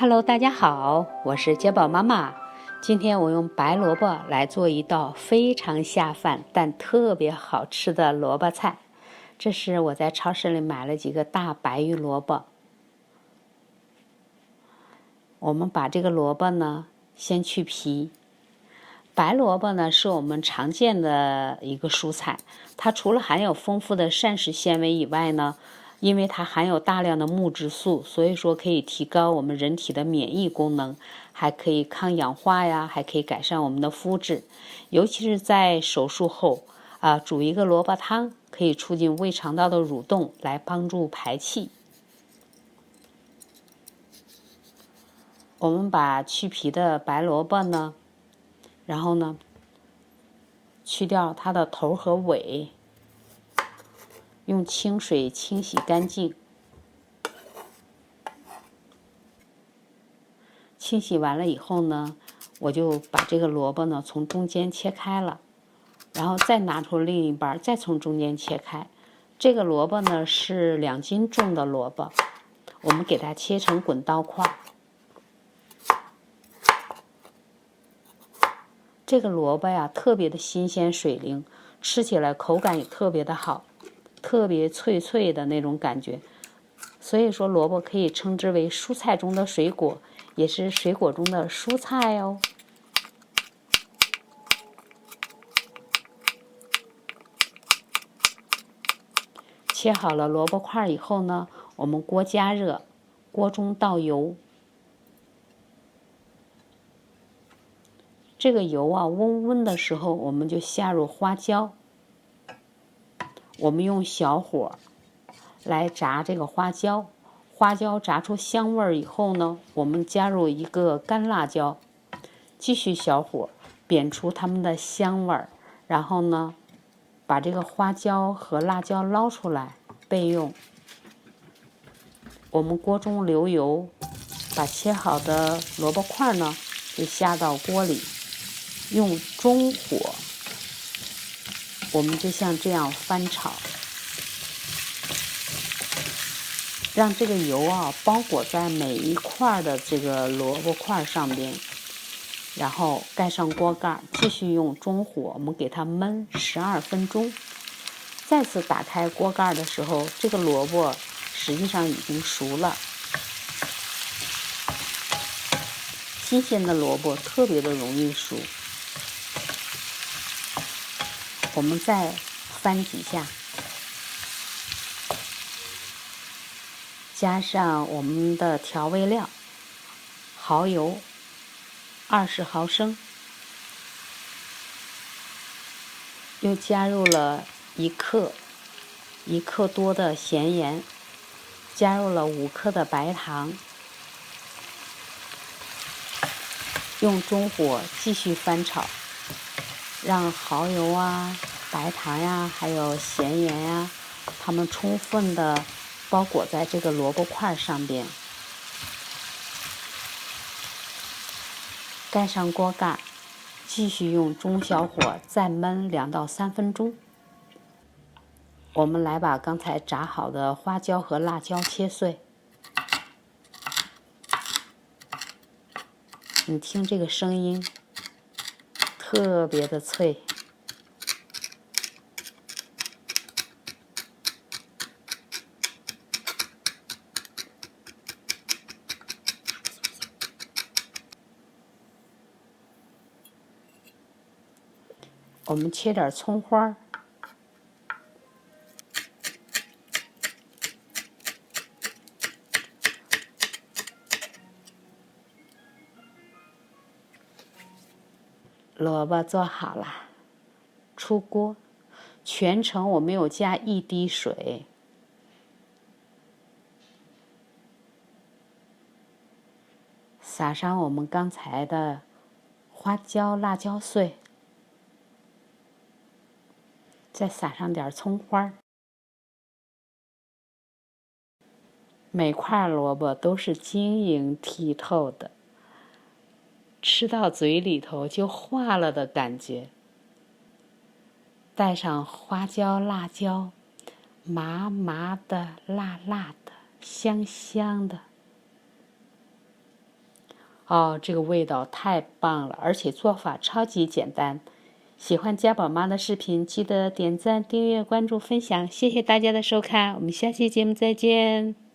Hello， 大家好，我是杰宝妈妈。今天我用白萝卜来做一道非常下饭但特别好吃的萝卜菜。这是我在超市里买了几个大白玉萝卜。我们把这个萝卜呢先去皮。白萝卜呢是我们常见的一个蔬菜，它除了含有丰富的膳食纤维以外呢，因为它含有大量的木质素，所以说可以提高我们人体的免疫功能，还可以抗氧化呀，还可以改善我们的肤质。尤其是在手术后煮一个萝卜汤，可以促进胃肠道的蠕动，来帮助排气。我们把去皮的白萝卜呢，然后呢去掉它的头和尾，用清水清洗干净。清洗完了以后呢，我就把这个萝卜呢从中间切开了，然后再拿出另一半，再从中间切开。这个萝卜呢是2斤重的萝卜，我们给它切成滚刀块。这个萝卜呀特别的新鲜水灵，吃起来口感也特别的好，特别脆脆的那种感觉。所以说萝卜可以称之为蔬菜中的水果，也是水果中的蔬菜哦。切好了萝卜块以后呢，我们锅加热，锅中倒油。这个油温温的时候，我们就下入花椒。我们用小火来炸这个花椒，花椒炸出香味以后呢，我们加入一个干辣椒，继续小火煸出它们的香味，然后呢，把这个花椒和辣椒捞出来备用。我们锅中留油，把切好的萝卜块呢就下到锅里，用中火，我们就像这样翻炒，让这个油包裹在每一块的这个萝卜块上边，然后盖上锅盖，继续用中火，我们给它焖12分钟。再次打开锅盖的时候，这个萝卜实际上已经熟了。新鲜的萝卜特别的容易熟。我们再翻几下，加上我们的调味料，蚝油20毫升，又加入了1克多的咸盐，加入了5克的白糖，用中火继续翻炒，让蚝油白糖还有咸盐它们充分的包裹在这个萝卜块上边。盖上锅盖，继续用中小火再焖2到3分钟。我们来把刚才炸好的花椒和辣椒切碎。你听这个声音，特别的脆。我们切点葱花，萝卜做好了，出锅，全程我没有加1滴水。撒上我们刚才的花椒、辣椒碎，再撒上点葱花。每块萝卜都是晶莹剔透的，吃到嘴里头就化了的感觉。带上花椒、辣椒，麻麻的、辣辣的、香香的。哦，这个味道太棒了，而且做法超级简单。喜欢家宝妈的视频，记得点赞、订阅、关注、分享，谢谢大家的收看，我们下期节目再见。